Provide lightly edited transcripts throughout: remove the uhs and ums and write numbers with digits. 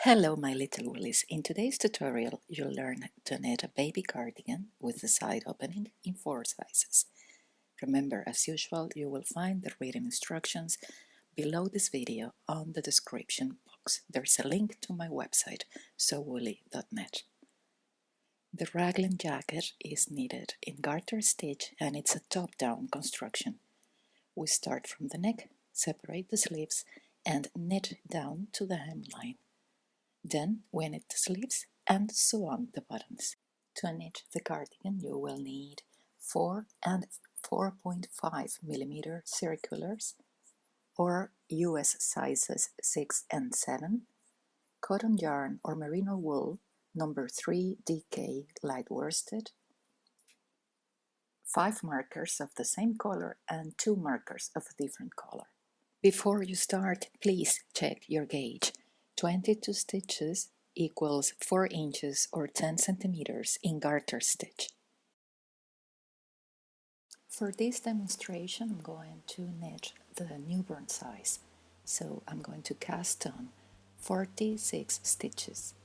Hello my little woolies. In today's tutorial you'll learn to knit a baby cardigan with the side opening in 4 sizes. Remember, as usual, you will find the reading instructions below this video on the description box. There's a link to my website, sowoolly.net. The raglan jacket is knitted in garter stitch and it's a top-down construction. We start from the neck, separate the sleeves and knit down to the hemline. Then we knit the sleeves and sew on the buttons. To knit the cardigan you will need 4 and 4.5 millimeter circulars or US sizes 6 and 7, cotton yarn or merino wool number 3 DK light worsted, 5 markers of the same color and 2 markers of a different color. Before you start, please check your gauge. 22 stitches equals 4 inches or 10 centimeters in garter stitch. For this demonstration I'm going to knit the newborn size, so I'm going to cast on 46 stitches.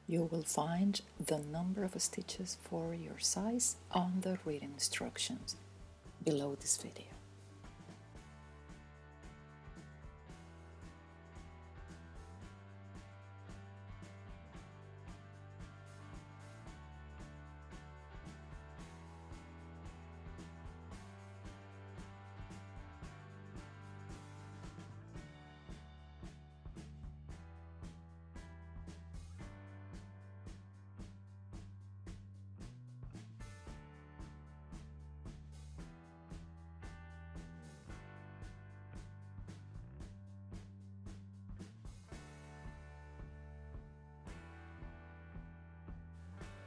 You will find the number of stitches for your size on the reading instructions below this video.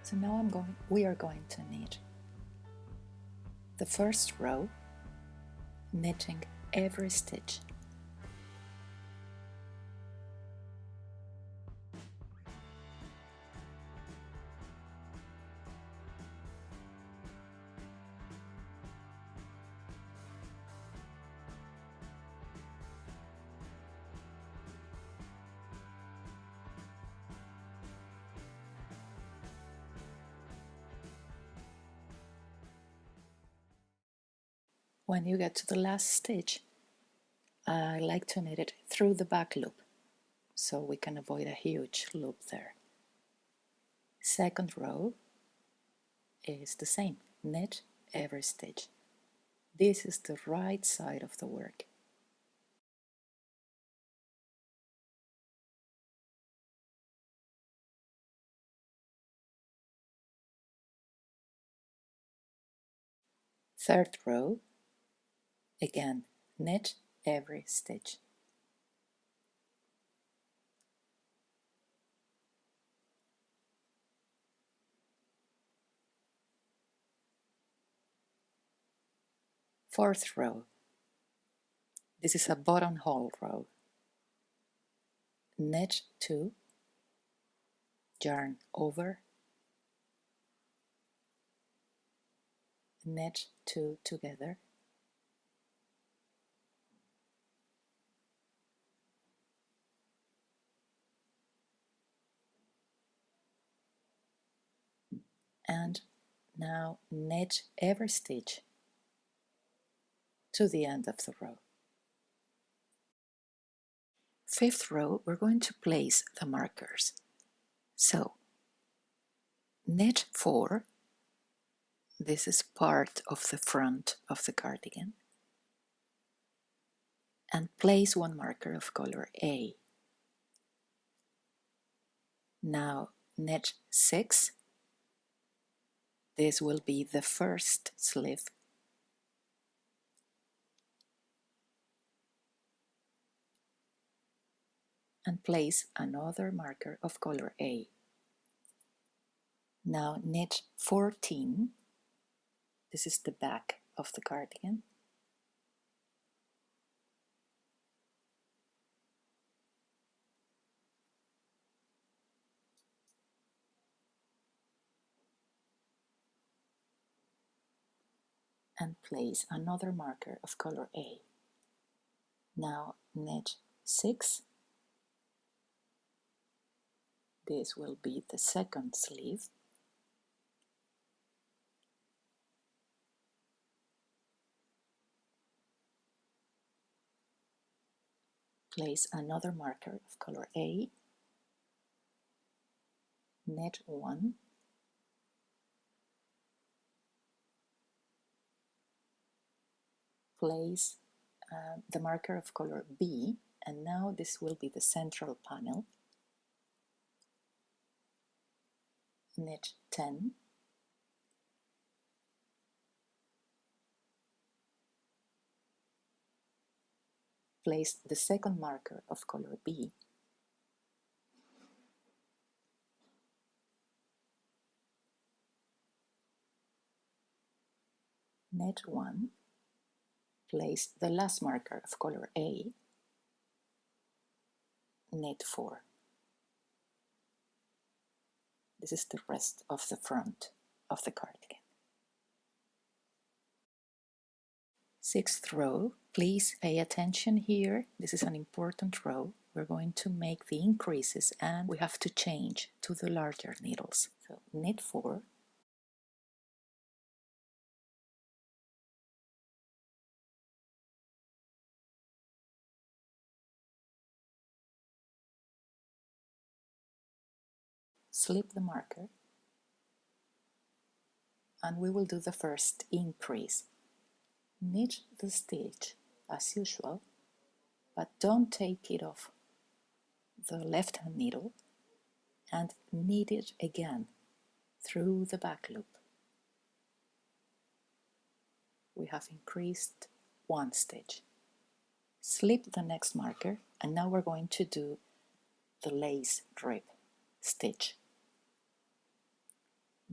So now we are going to knit the first row, knitting every stitch. When you get to the last stitch, I like to knit it through the back loop, so we can avoid a huge loop there. Second row is the same, knit every stitch. This is the right side of the work. Third row, again, knit every stitch. Fourth row, this is a buttonhole row. Knit 2, yarn over, knit 2 together, and now knit every stitch to the end of the row. Fifth row, we're going to place the markers. So, knit 4, this is part of the front of the cardigan, and place 1 marker of color A. Now knit 6, this will be the first sleeve, and place another marker of color A. Now knit 14, this is the back of the cardigan, and place another marker of color A. Now knit 6, This will be the second sleeve. Place another marker of color A, knit 1, place the marker of color B, and now this will be the central panel. Knit 10, place the second marker of color B, knit 1, place the last marker of color A, knit 4. This is the rest of the front of the cardigan. 6th row, please pay attention here. This is an important row. We're going to make the increases and we have to change to the larger needles. So knit 4, slip the marker, and we will do the first increase. Knit the stitch as usual, but don't take it off the left hand needle, and knit it again through the back loop. We have increased 1 stitch. Slip the next marker, and now we're going to do the lace rib stitch.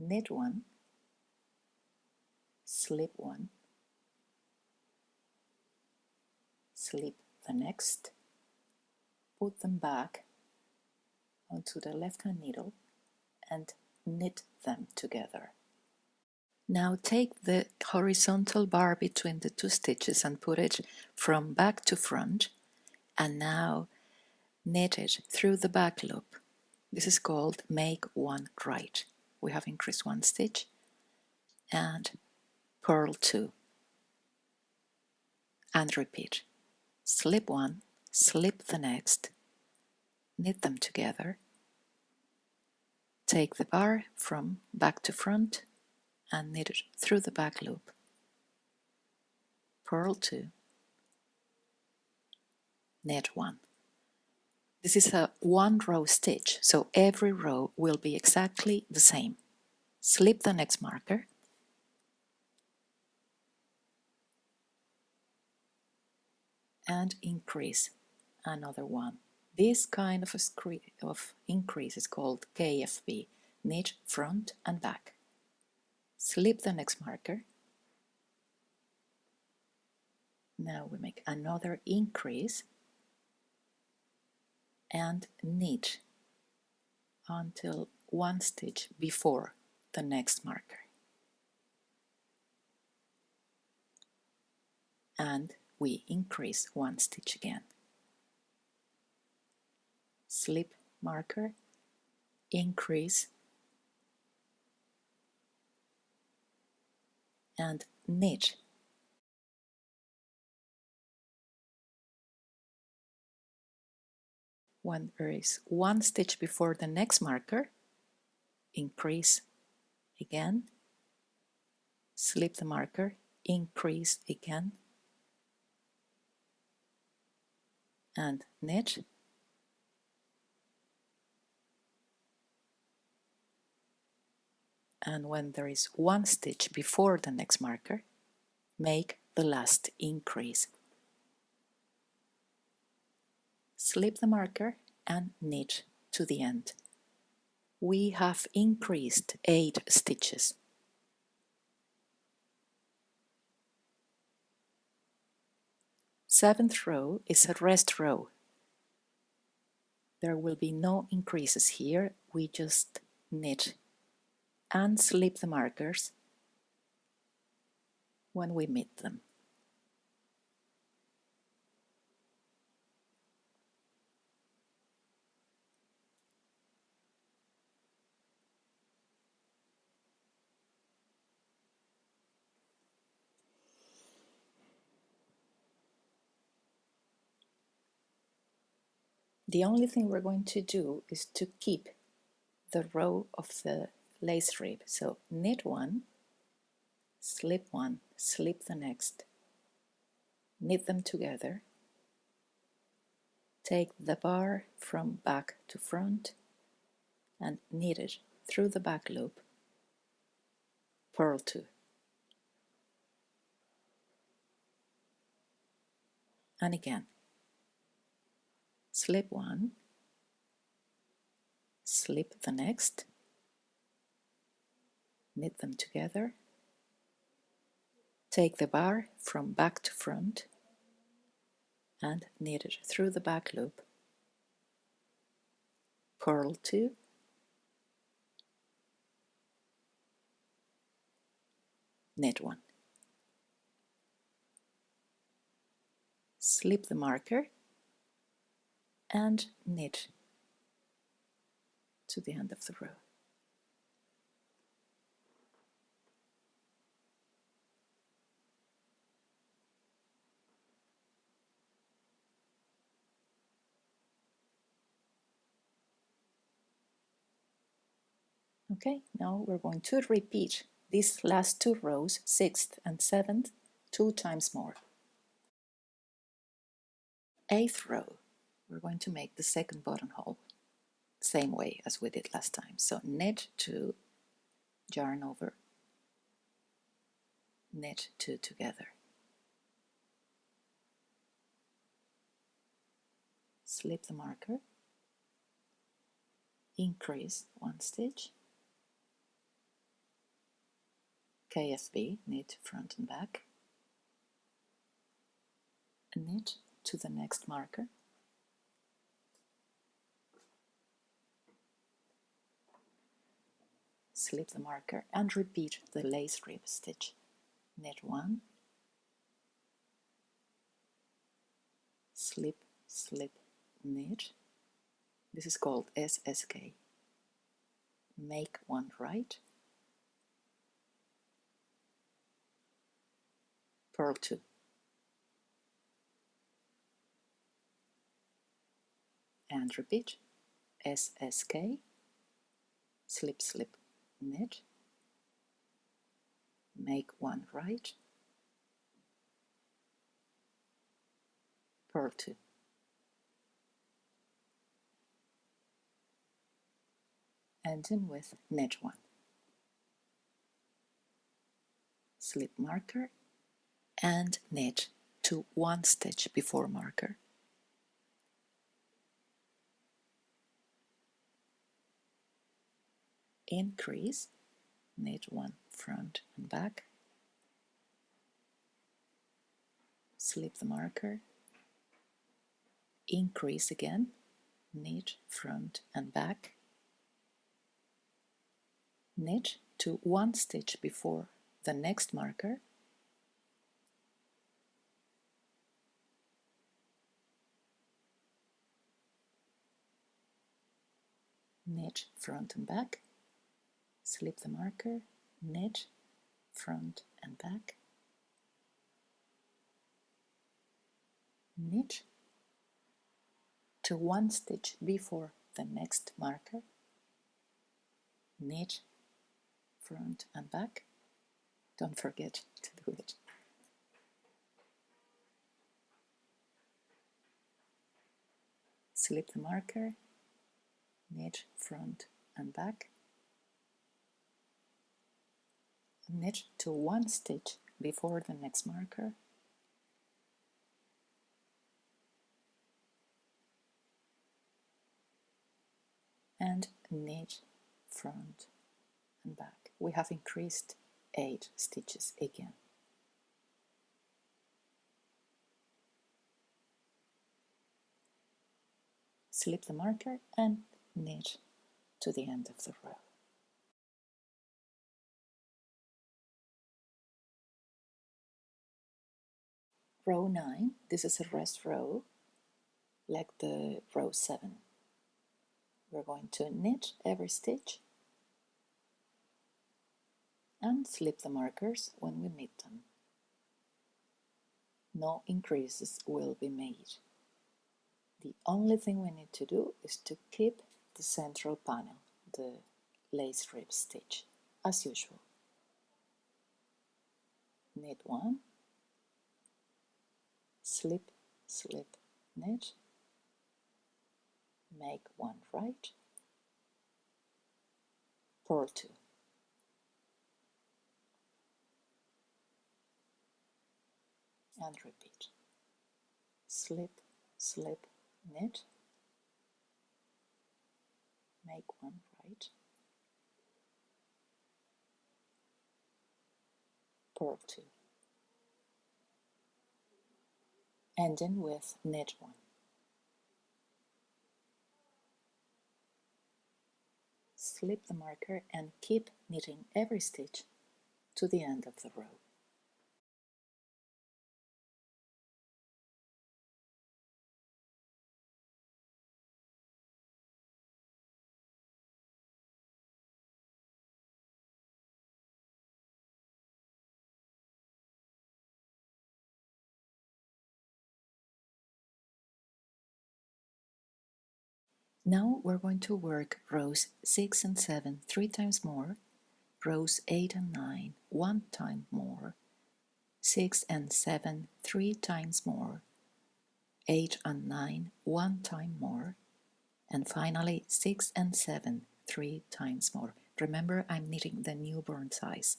Knit 1, slip 1, slip the next, put them back onto the left hand needle and knit them together. Now take the horizontal bar between the 2 stitches and put it from back to front, and now knit it through the back loop. This is called make 1 right. We have increased 1 stitch and purl 2 and repeat. Slip 1, slip the next, knit them together, take the bar from back to front and knit it through the back loop, purl 2, knit 1. This is a 1 row stitch, so every row will be exactly the same. Slip the next marker, and increase another 1. This kind of increase is called KFB, knit front and back. Slip the next marker. Now we make another increase and knit until 1 stitch before the next marker. And we increase 1 stitch again. Slip marker, increase, and knit. When there is 1 stitch before the next marker, increase again, slip the marker, increase again, and knit. And when there is 1 stitch before the next marker, make the last increase. Slip the marker and knit to the end. We have increased 8 stitches. Seventh row is a rest row. There will be no increases here. We just knit and slip the markers when we meet them. The only thing we're going to do is to keep the row of the lace rib. So knit one, slip the next, knit them together, take the bar from back to front and knit it through the back loop, purl 2. And again, slip one, slip the next, knit them together, take the bar from back to front and knit it through the back loop, purl 2, knit 1. Slip the marker and knit to the end of the row. Okay, now we're going to repeat these last 2 rows, 6th and 7th, 2 times more. 8th row, we're going to make the second buttonhole, same way as we did last time. So knit 2, yarn over, knit 2 together. Slip the marker, increase 1 stitch, KFB, knit front and back, knit to the next marker, slip the marker and repeat the lace rib stitch. Knit 1, slip, slip, knit. This is called SSK. Make 1 right, purl 2. And repeat SSK, slip, slip, knit, make 1 right, purl 2. Ending with knit 1. Slip marker and knit to 1 stitch before marker. Increase, knit 1 front and back, slip the marker, increase again, knit front and back, knit to 1 stitch before the next marker, knit front and back, slip the marker, knit front and back, knit to 1 stitch before the next marker, knit front and back. Don't forget to do it. Slip the marker, knit front and back, knit to 1 stitch before the next marker, and knit front and back. We have increased 8 stitches again. Slip the marker and knit to the end of the row. Row 9, this is a rest row, like the row 7. We're going to knit every stitch and slip the markers when we meet them. No increases will be made. The only thing we need to do is to keep the central panel, the lace rib stitch, as usual. Knit one, slip, slip, knit, make one right, purl two, and repeat. Slip, slip, knit, make one right, purl two, ending with knit one. Slip the marker and keep knitting every stitch to the end of the row. Now we're going to work rows 6 and 7 3 times more, rows 8 and 9 1 time more, 6 and 7 3 times more, 8 and 9 1 time more, and finally 6 and 7 3 times more. Remember, I'm knitting the newborn size.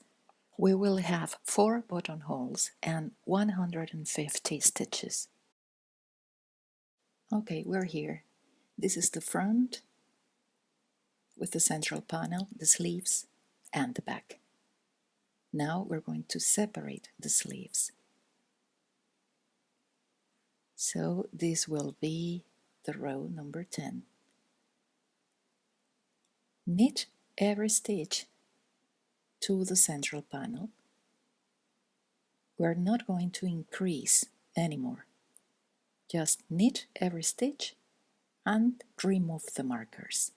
We will have 4 buttonholes and 150 stitches. Okay, we're here. This is the front with the central panel, the sleeves, and the back. Now we're going to separate the sleeves. So this will be the row number 10. Knit every stitch to the central panel. We're not going to increase anymore. Just knit every stitch and remove the markers.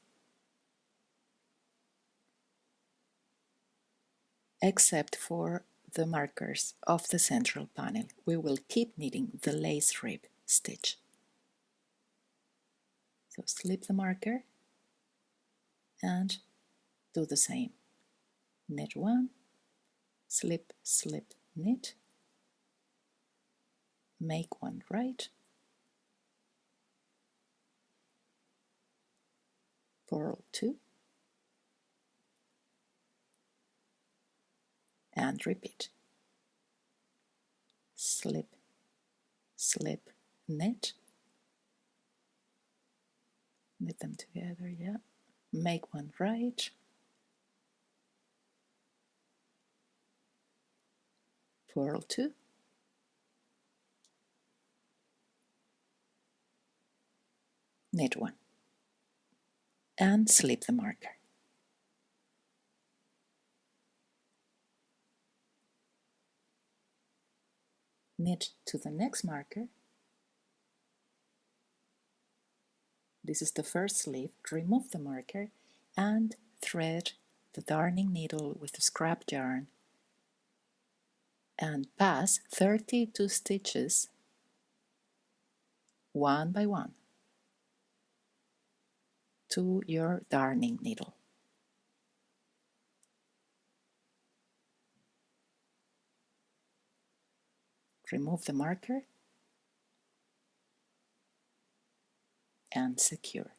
Except for the markers of the central panel, we will keep knitting the lace rib stitch. So slip the marker and do the same. Knit one, slip, slip, knit, make one right, purl two, and repeat. Slip, slip, knit them together, yeah. Make one right, purl two, knit one, and slip the marker. Knit to the next marker. This is the first sleeve. Remove the marker and thread the darning needle with the scrap yarn and pass 32 stitches one by one to your darning needle. Remove the marker and secure.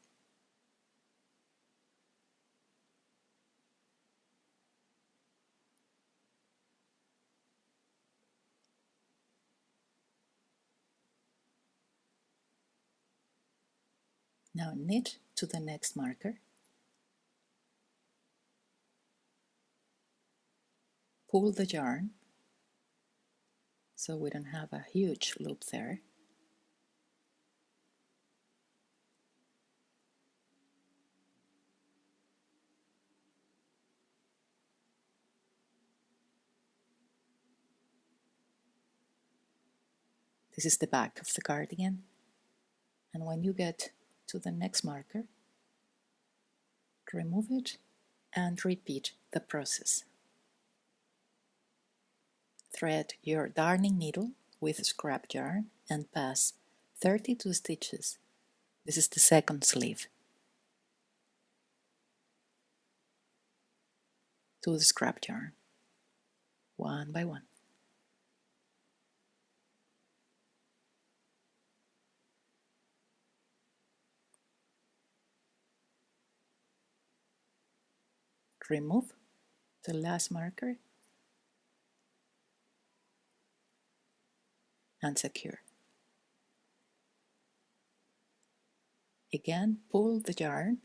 Now knit to the next marker. Pull the yarn so we don't have a huge loop there. This is the back of the cardigan, and when you get to the next marker, remove it and repeat the process. Thread your darning needle with scrap yarn and pass 32 stitches This is the second sleeve. To the scrap yarn, one by one. Remove the last marker and secure. Again, pull the yarn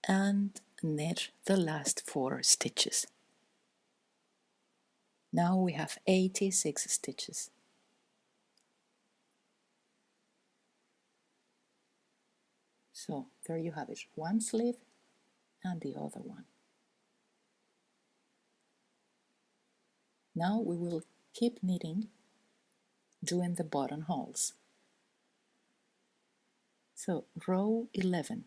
and knit the last 4 stitches. Now we have 86 stitches. So there you have it, one sleeve and the other one. Now we will keep knitting, doing the buttonholes. So row 11,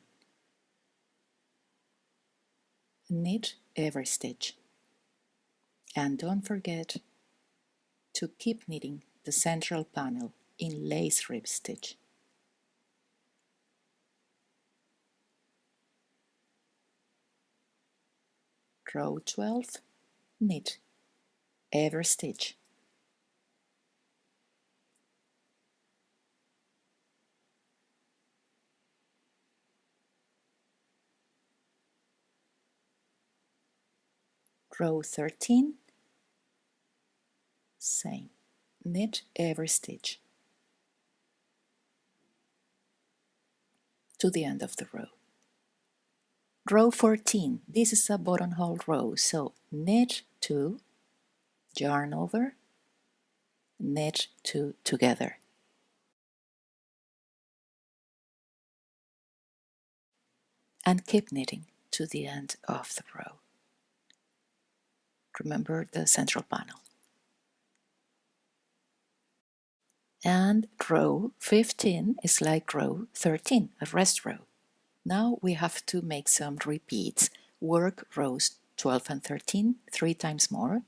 knit every stitch. And don't forget to keep knitting the central panel in lace rib stitch. Row 12, knit every stitch. Row 13, same, knit every stitch to the end of the row. Row 14, this is a buttonhole row, so knit 2, yarn over, knit 2 together. And keep knitting to the end of the row. Remember the central panel. And row 15 is like row 13, a rest row. Now we have to make some repeats. Work rows 12 and 13 3 times more,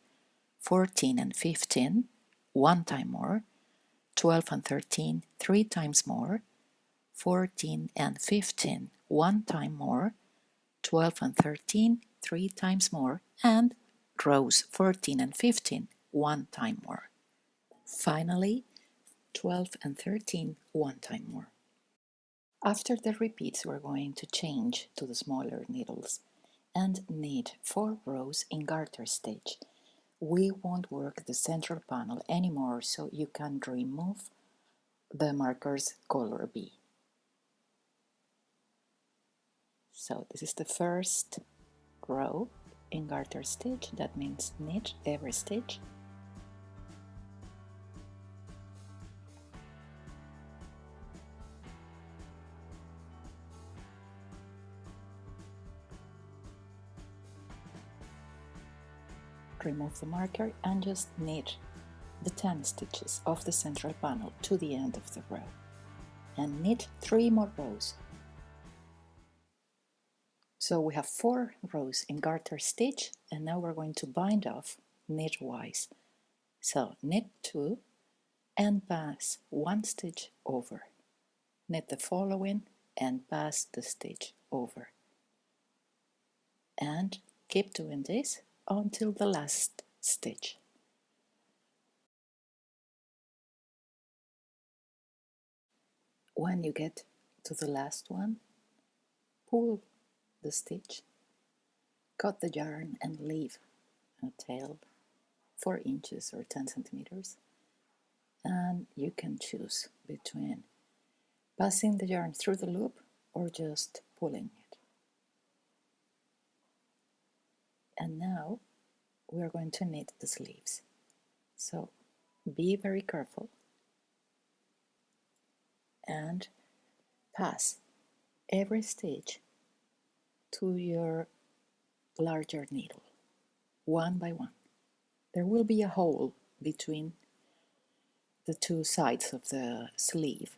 14 and 15 1 time more, 12 and 13 3 times more, 14 and 15 1 time more, 12 and 13 3 times more, and rows 14 and 15 1 time more. Finally, 12 and 13 1 time more. After the repeats, we're going to change to the smaller needles and knit 4 rows in garter stitch. We won't work the central panel anymore, so you can remove the markers color B. So this is the first row in garter stitch. That means knit every stitch. Remove the marker and just knit the 10 stitches of the central panel to the end of the row and knit 3 more rows. So we have 4 rows in garter stitch, and now we're going to bind off knitwise. So knit 2 and pass 1 stitch over. Knit the following and pass the stitch over. And keep doing this until the last stitch. When you get to the last one, pull the stitch, cut the yarn and leave a tail 4 inches or 10 centimeters, and you can choose between passing the yarn through the loop or just pulling it. And now we are going to knit the sleeves, so be very careful and pass every stitch to your larger needle, one by one. There will be a hole between the 2 sides of the sleeve,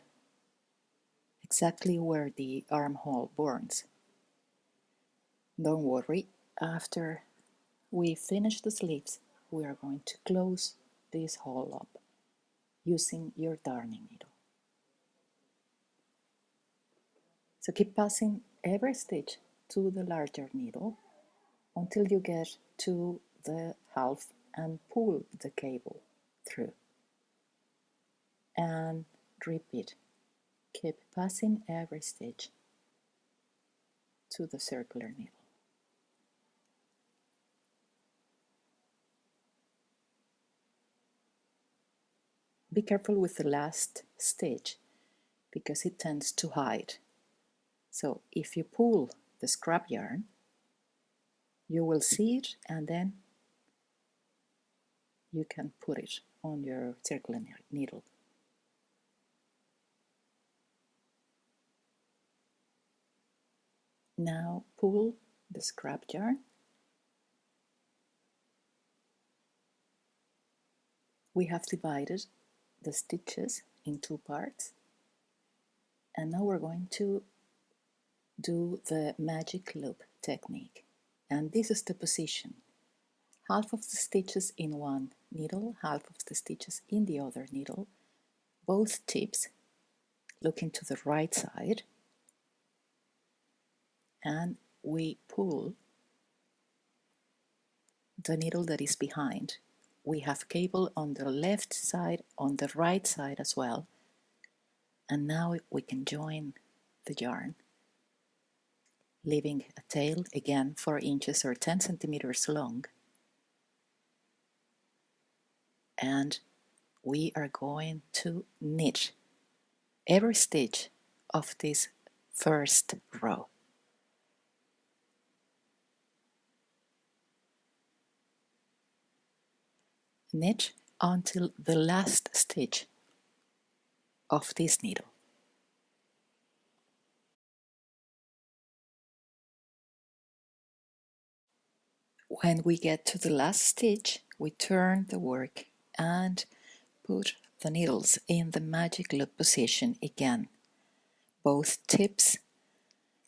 exactly where the armhole burns. Don't worry, after we finish the sleeves, we are going to close this hole up using your darning needle. So keep passing every stitch to the larger needle until you get to the half and pull the cable through. And repeat. Keep passing every stitch to the circular needle. Be careful with the last stitch because it tends to hide. So if you pull the scrap yarn, you will see it and then you can put it on your circular needle. Now pull the scrap yarn. We have divided the stitches in two parts, and now we're going to do the magic loop technique. And this is the position. Half of the stitches in one needle, half of the stitches in the other needle, both tips looking to the right side, and we pull the needle that is behind. We have cable on the left side, on the right side as well, and now we can join the yarn, leaving a tail, again 4 inches or 10 centimeters long, and we are going to knit every stitch of this first row. Knit until the last stitch of this needle. When we get to the last stitch, we turn the work and put the needles in the magic loop position again. Both tips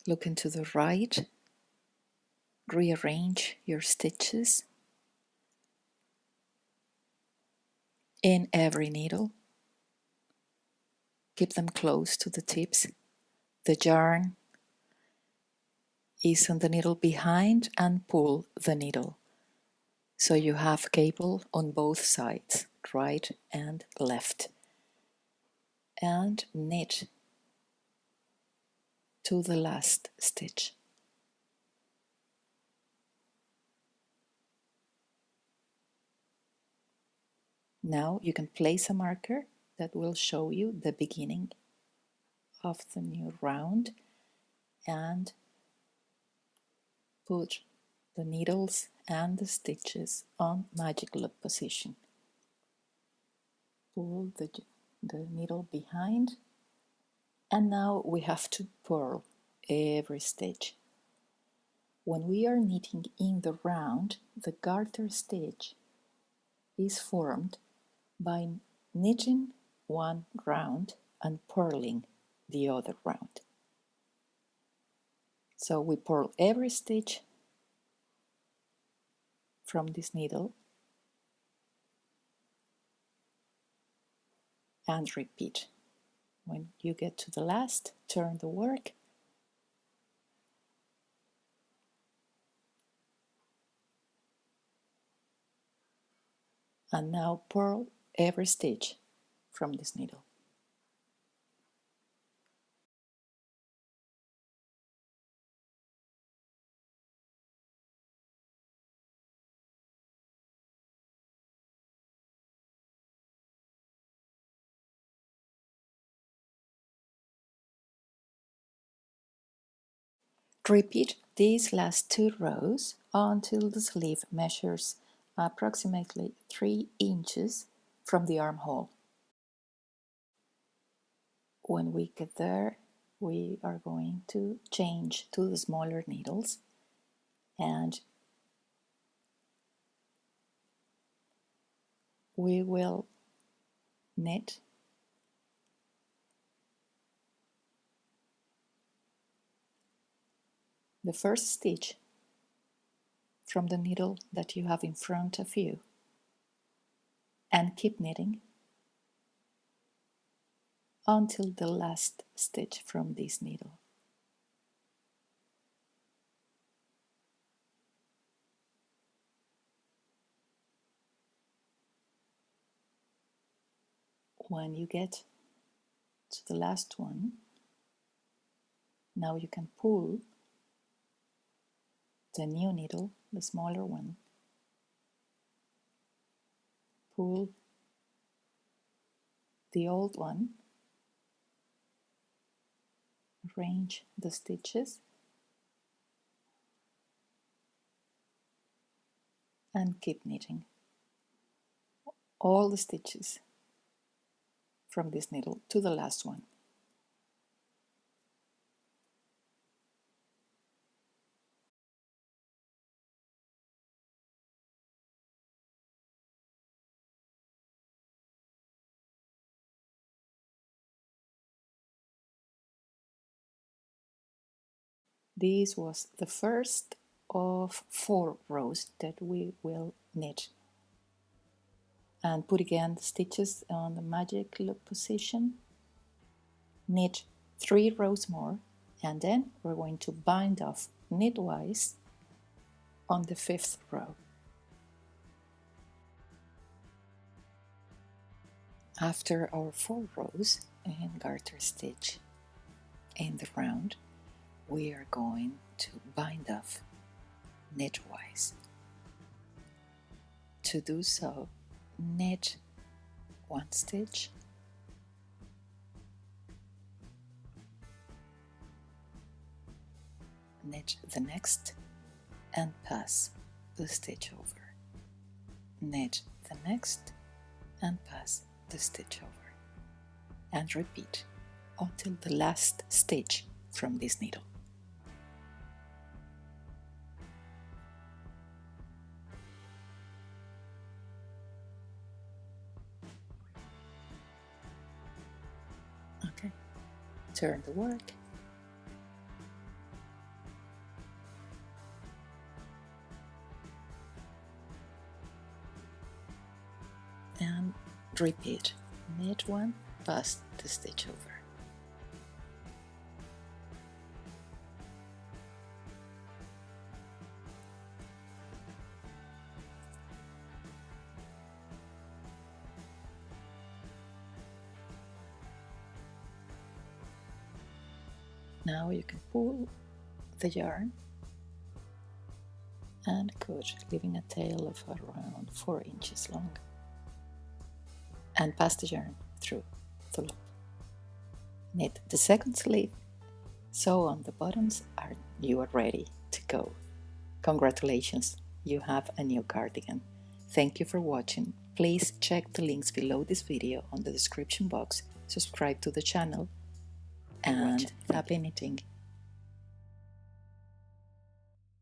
looking to the right. Rearrange your stitches in every needle. Keep them close to the tips. The yarn is on the needle behind and pull the needle. So you have cable on both sides, right and left. And knit to the last stitch. Now you can place a marker that will show you the beginning of the new round and put the needles and the stitches on magic loop position. Pull the needle behind, and now we have to purl every stitch. When we are knitting in the round, the garter stitch is formed by knitting one round and purling the other round. So we purl every stitch from this needle and repeat. When you get to the last, turn the work and now purl every stitch from this needle. Repeat these last 2 rows until the sleeve measures approximately 3 inches from the armhole. When we get there, we are going to change to the smaller needles and we will knit the first stitch from the needle that you have in front of you and keep knitting until the last stitch from this needle. When you get to the last one, now you can pull the new needle, the smaller one, pull the old one, arrange the stitches, and keep knitting all the stitches from this needle to the last one. This was the first of 4 rows that we will knit. And put again the stitches on the magic loop position, knit 3 rows more, and then we're going to bind off knitwise on the 5th row. After our 4 rows in garter stitch in the round, we are going to bind off knitwise. To do so, knit 1 stitch, knit the next and pass the stitch over, knit the next and pass the stitch over, and repeat until the last stitch from this needle. Okay, turn the work. And repeat, knit 1, pass the stitch over. Now you can pull the yarn and cut, leaving a tail of around 4 inches long, and pass the yarn through the loop. Knit the second sleeve, sew on the bottoms, and you are ready to go. Congratulations, you have a new cardigan. Thank you for watching. Please check the links below this video on the description box, subscribe to the channel, and happy knitting!